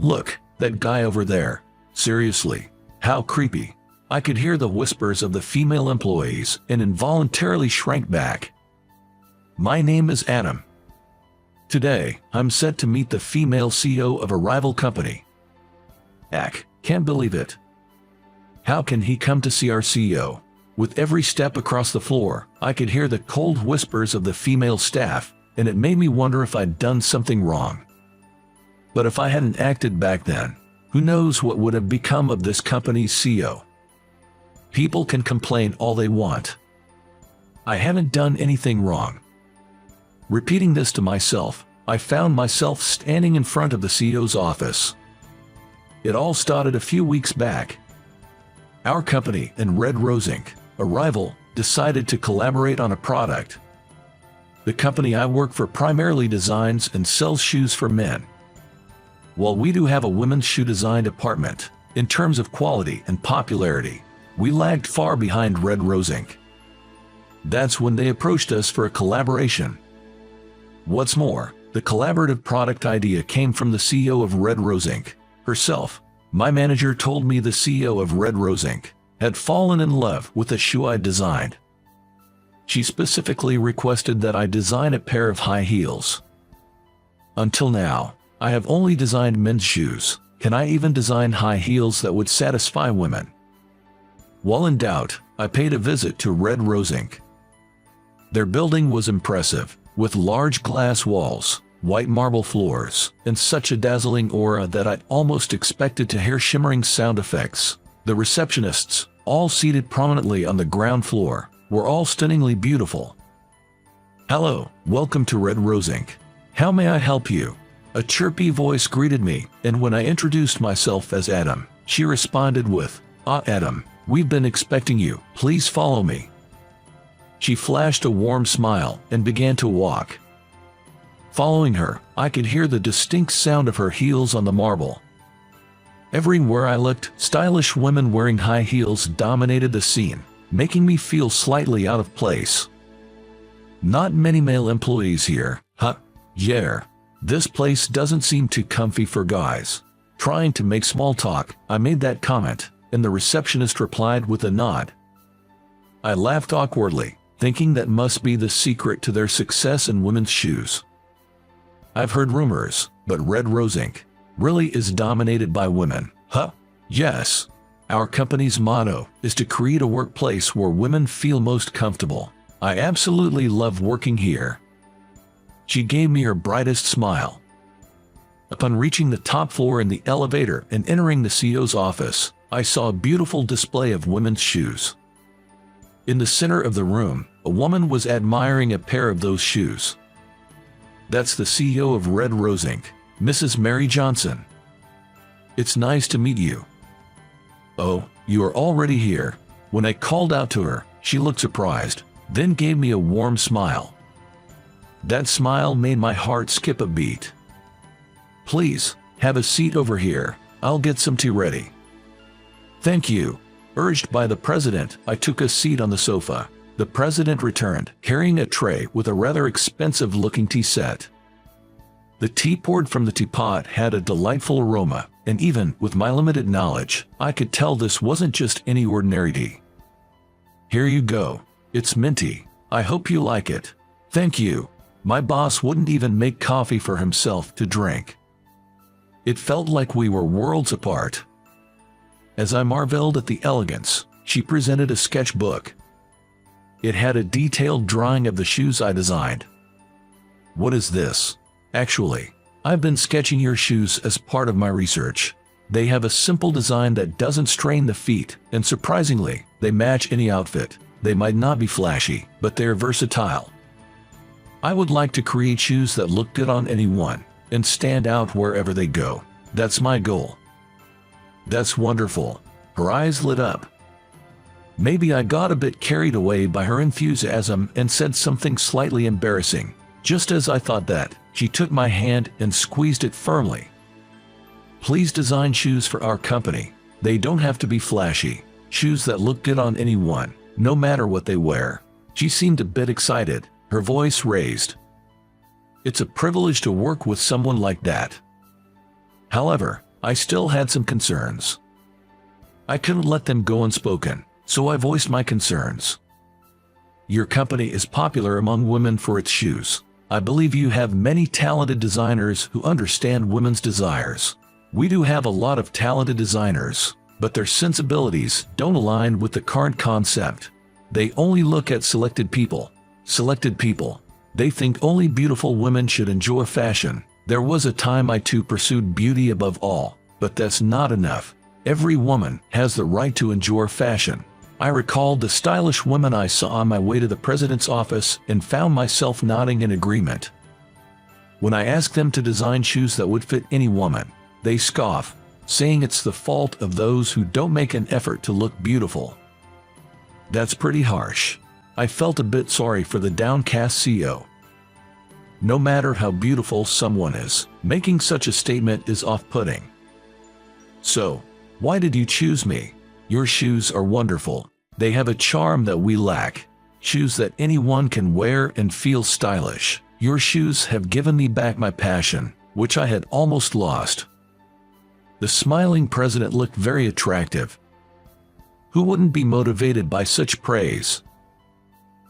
Look, that guy over there. Seriously, how creepy. I could hear the whispers of the female employees and involuntarily shrank back. My name is Adam. Today, I'm set to meet the female CEO of a rival company. Can't believe it. How can he come to see our CEO? With every step across the floor, I could hear the cold whispers of the female staff, and it made me wonder if I'd done something wrong. But if I hadn't acted back then, who knows what would have become of this company's CEO? People can complain all they want. I haven't done anything wrong. Repeating this to myself, I found myself standing in front of the CEO's office. It all started a few weeks back. Our company and Red Rose Inc., a rival, decided to collaborate on a product. The company I work for primarily designs and sells shoes for men. While we do have a women's shoe design department, in terms of quality and popularity, we lagged far behind Red Rose Inc. That's when they approached us for a collaboration. What's more, the collaborative product idea came from the CEO of Red Rose Inc. herself. My manager told me the CEO of Red Rose Inc. had fallen in love with the shoe I designed. She specifically requested that I design a pair of high heels. Until now, I have only designed men's shoes. Can I even design high heels that would satisfy women? While in doubt, I paid a visit to Red Rose Inc. Their building was impressive, with large glass walls, white marble floors, and such a dazzling aura that I almost expected to hear shimmering sound effects. The receptionists, all seated prominently on the ground floor, were all stunningly beautiful. "Hello, welcome to Red Rose Inc. How may I help you?" A chirpy voice greeted me, and when I introduced myself as Adam, she responded with, Adam, we've been expecting you, please follow me." She flashed a warm smile and began to walk. Following her, I could hear the distinct sound of her heels on the marble. Everywhere I looked, stylish women wearing high heels dominated the scene, making me feel slightly out of place. Not many male employees here, huh? Yeah. This place doesn't seem too comfy for guys. Trying to make small talk, I made that comment, and the receptionist replied with a nod. I laughed awkwardly, thinking that must be the secret to their success in women's shoes. I've heard rumors, but Red Rose Inc. really is dominated by women, huh? Yes. Our company's motto is to create a workplace where women feel most comfortable. I absolutely love working here. She gave me her brightest smile. Upon reaching the top floor in the elevator and entering the CEO's office, I saw a beautiful display of women's shoes. In the center of the room, a woman was admiring a pair of those shoes. That's the CEO of Red Rose Inc., Mrs. Mary Johnson. It's nice to meet you. Oh, you are already here. When I called out to her, she looked surprised, then gave me a warm smile. That smile made my heart skip a beat. Please, have a seat over here. I'll get some tea ready. Thank you. Urged by the president, I took a seat on the sofa. The president returned, carrying a tray with a rather expensive-looking tea set. The tea poured from the teapot had a delightful aroma, and even with my limited knowledge, I could tell this wasn't just any ordinary tea. Here you go. It's minty. I hope you like it. Thank you. My boss wouldn't even make coffee for himself to drink. It felt like we were worlds apart. As I marveled at the elegance, she presented a sketchbook. It had a detailed drawing of the shoes I designed. What is this? Actually, I've been sketching your shoes as part of my research. They have a simple design that doesn't strain the feet, and surprisingly, they match any outfit. They might not be flashy, but they're versatile. I would like to create shoes that look good on anyone, and stand out wherever they go. That's my goal. That's wonderful. Her eyes lit up. Maybe I got a bit carried away by her enthusiasm and said something slightly embarrassing. Just as I thought that, she took my hand and squeezed it firmly. Please design shoes for our company. They don't have to be flashy. Shoes that look good on anyone, no matter what they wear. She seemed a bit excited, her voice raised. It's a privilege to work with someone like that. However, I still had some concerns. I couldn't let them go unspoken, so I voiced my concerns. Your company is popular among women for its shoes. I believe you have many talented designers who understand women's desires. We do have a lot of talented designers, but their sensibilities don't align with the current concept. They only look at selected people. They think only beautiful women should enjoy fashion. There was a time I too pursued beauty above all, but that's not enough. Every woman has the right to enjoy fashion. I recalled the stylish women I saw on my way to the president's office and found myself nodding in agreement. When I asked them to design shoes that would fit any woman, they scoff, saying it's the fault of those who don't make an effort to look beautiful. That's pretty harsh. I felt a bit sorry for the downcast CEO. No matter how beautiful someone is, making such a statement is off-putting. So, why did you choose me? Your shoes are wonderful. They have a charm that we lack. Shoes that anyone can wear and feel stylish. Your shoes have given me back my passion, which I had almost lost. The smiling president looked very attractive. Who wouldn't be motivated by such praise?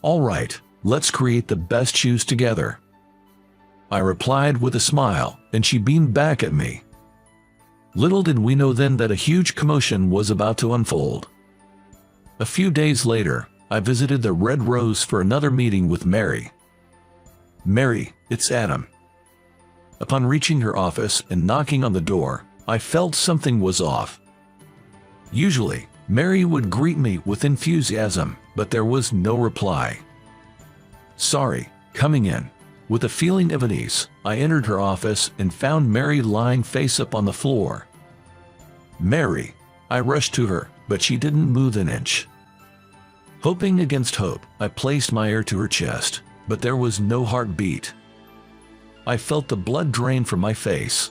All right, let's create the best shoes together. I replied with a smile, and she beamed back at me. Little did we know then that a huge commotion was about to unfold. A few days later, I visited the Red Rose for another meeting with Mary. Mary, it's Adam. Upon reaching her office and knocking on the door, I felt something was off. Usually, Mary would greet me with enthusiasm, but there was no reply. Sorry, coming in. With a feeling of unease, I entered her office and found Mary lying face up on the floor. Mary, I rushed to her, but she didn't move an inch. Hoping against hope, I placed my ear to her chest, but there was no heartbeat. I felt the blood drain from my face.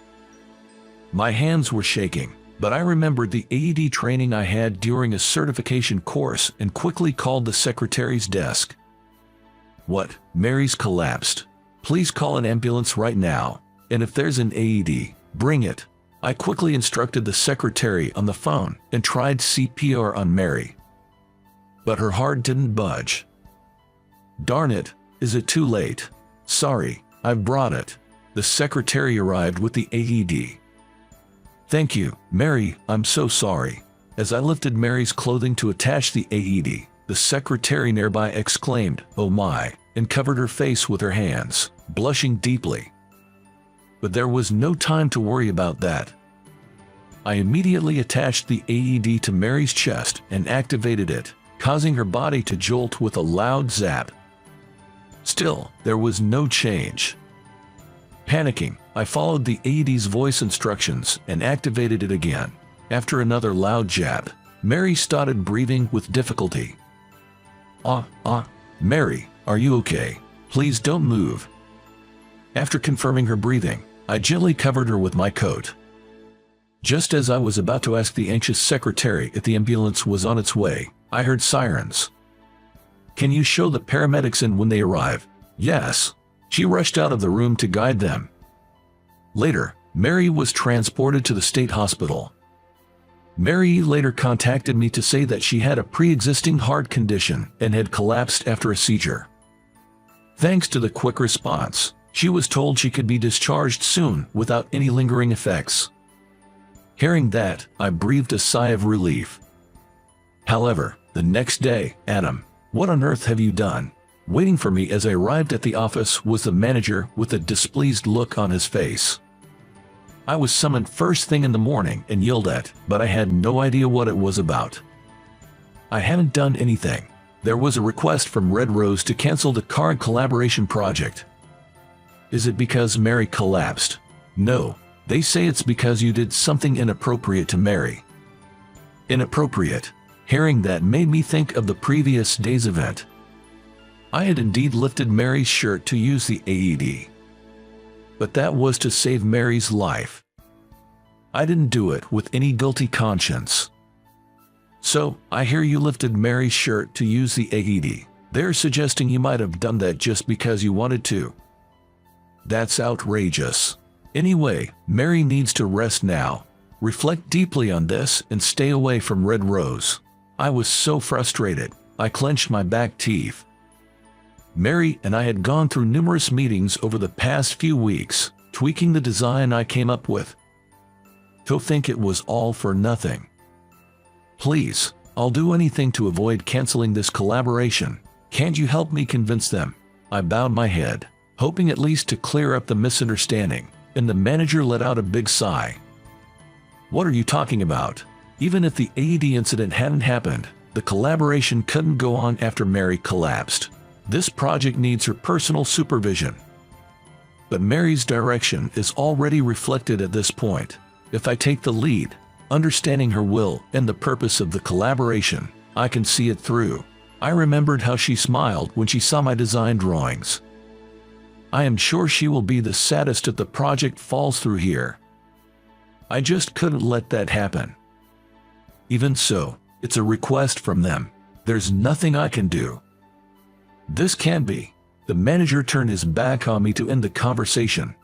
My hands were shaking, but I remembered the AED training I had during a certification course and quickly called the secretary's desk. What? Mary's collapsed. Please call an ambulance right now, and if there's an AED, bring it. I quickly instructed the secretary on the phone and tried CPR on Mary. But her heart didn't budge. Darn it, is it too late? Sorry, I've brought it. The secretary arrived with the AED. Thank you, Mary, I'm so sorry. As I lifted Mary's clothing to attach the AED, the secretary nearby exclaimed, "Oh my," and covered her face with her hands, blushing deeply. But there was no time to worry about that. I immediately attached the AED to Mary's chest and activated it, causing her body to jolt with a loud zap. Still, there was no change. Panicking, I followed the AED's voice instructions and activated it again. After another loud jab, Mary started breathing with difficulty. Mary, are you okay? Please don't move." After confirming her breathing, I gently covered her with my coat. Just as I was about to ask the anxious secretary if the ambulance was on its way, I heard sirens. "Can you show the paramedics in when they arrive?" "Yes." She rushed out of the room to guide them. Later, Mary was transported to the state hospital. Mary later contacted me to say that she had a pre-existing heart condition and had collapsed after a seizure. Thanks to the quick response, she was told she could be discharged soon without any lingering effects. Hearing that, I breathed a sigh of relief. However, the next day, "Adam, what on earth have you done?" Waiting for me as I arrived at the office was the manager with a displeased look on his face. I was summoned first thing in the morning and yelled at, but I had no idea what it was about. "I haven't done anything. There was a request from Red Rose to cancel the current collaboration project." "Is it because Mary collapsed?" "No, they say it's because you did something inappropriate to Mary." Inappropriate? Hearing that made me think of the previous day's event. I had indeed lifted Mary's shirt to use the AED. But that was to save Mary's life. I didn't do it with any guilty conscience. "So, I hear you lifted Mary's shirt to use the AED. They're suggesting you might have done that just because you wanted to." "That's outrageous. Anyway, Mary needs to rest now. reflect deeply on this and stay away from Red Rose. I was so frustrated, I clenched my back teeth. Mary and I had gone through numerous meetings over the past few weeks, tweaking the design I came up with. To think it was all for nothing. Please, I'll do anything to avoid canceling this collaboration. Can't you help me convince them? I bowed my head, hoping at least to clear up the misunderstanding, and the manager let out a big sigh. What are you talking about? Even if the AED incident hadn't happened, the collaboration couldn't go on after Mary collapsed. This project needs her personal supervision. But Mary's direction is already reflected at this point. If I take the lead, understanding her will and the purpose of the collaboration, I can see it through. I remembered how she smiled when she saw my design drawings. I am sure she will be the saddest if the project falls through here. I just couldn't let that happen. Even so, it's a request from them. There's nothing I can do. This can't be. The manager turned his back on me to end the conversation.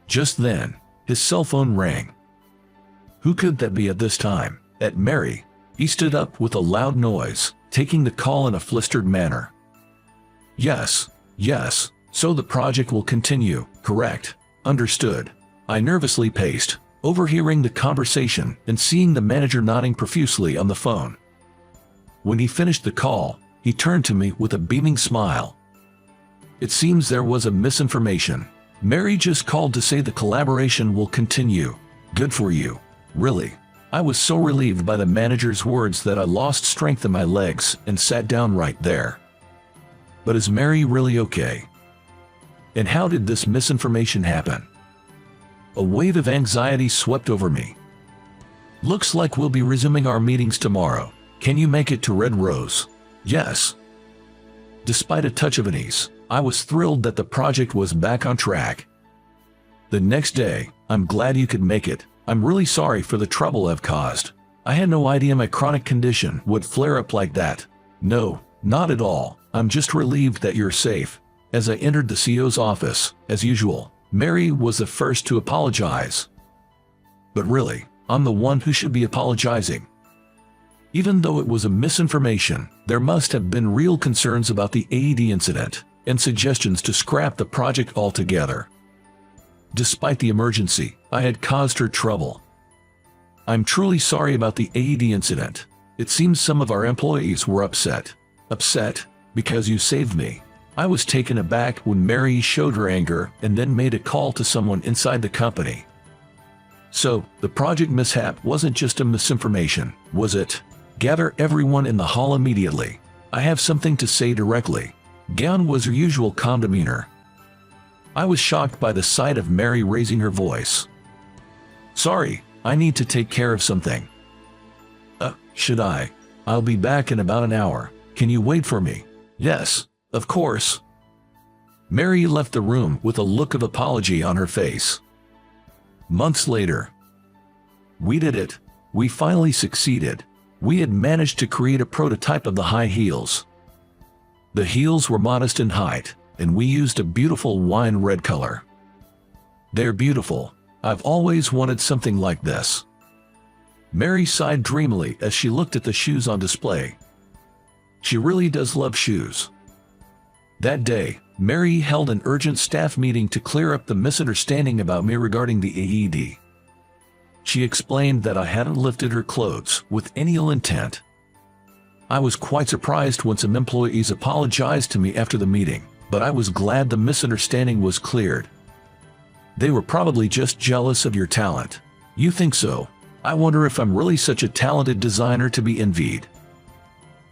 Just then, his cell phone rang. Who could that be at this time? At Mary. He stood up with a loud noise, taking the call in a flustered manner. Yes, so the project will continue, correct? Understood. I nervously paced, overhearing the conversation and seeing the manager nodding profusely on the phone. When he finished the call, he turned to me with a beaming smile. It seems there was a misinformation. Mary just called to say the collaboration will continue. Good for you. Really. I was so relieved by the manager's words that I lost strength in my legs and sat down right there. But is Mary really okay? And how did this misinformation happen? A wave of anxiety swept over me. Looks like we'll be resuming our meetings tomorrow. Can you make it to Red Rose? Yes. Despite a touch of unease, I was thrilled that the project was back on track. The next day, I'm glad you could make it. I'm really sorry for the trouble I've caused. I had no idea my chronic condition would flare up like that. No, not at all. I'm just relieved that you're safe. As I entered the CEO's office, as usual, Mary was the first to apologize. But really, I'm the one who should be apologizing. Even though it was a misinformation, there must have been real concerns about the AED incident and suggestions to scrap the project altogether. Despite the emergency, I had caused her trouble. I'm truly sorry about the AED incident. It seems some of our employees were upset. Upset because you saved me. I was taken aback when Mary showed her anger and then made a call to someone inside the company. So, the project mishap wasn't just a misinformation, was it? Gather everyone in the hall immediately. I have something to say directly. Gone was her usual calm demeanor. I was shocked by the sight of Mary raising her voice. Sorry, I need to take care of something. Should I? I'll be back in about an hour. Can you wait for me? Yes, of course. Mary left the room with a look of apology on her face. Months later. We did it. We finally succeeded. We had managed to create a prototype of the high heels. The heels were modest in height, and we used a beautiful wine red color. They're beautiful. I've always wanted something like this. Mary sighed dreamily as she looked at the shoes on display. She really does love shoes. That day, Mary held an urgent staff meeting to clear up the misunderstanding about me regarding the AED. She explained that I hadn't lifted her clothes with any ill intent. I was quite surprised when some employees apologized to me after the meeting, but I was glad the misunderstanding was cleared. They were probably just jealous of your talent. You think so? I wonder if I'm really such a talented designer to be envied.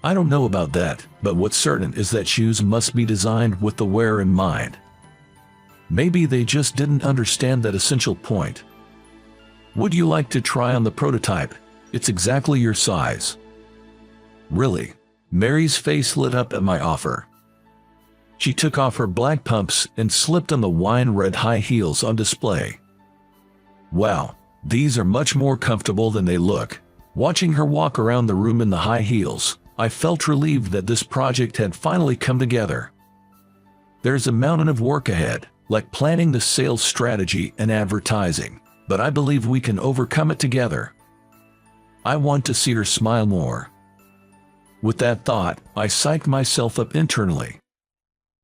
I don't know about that, but what's certain is that shoes must be designed with the wearer in mind. Maybe they just didn't understand that essential point. Would you like to try on the prototype? It's exactly your size. Really? Mary's face lit up at my offer. She took off her black pumps and slipped on the wine red high heels on display. Wow, these are much more comfortable than they look. Watching her walk around the room in the high heels, I felt relieved that this project had finally come together. There's a mountain of work ahead, like planning the sales strategy and advertising. but I believe we can overcome it together. I want to see her smile more. With that thought, I psyched myself up internally.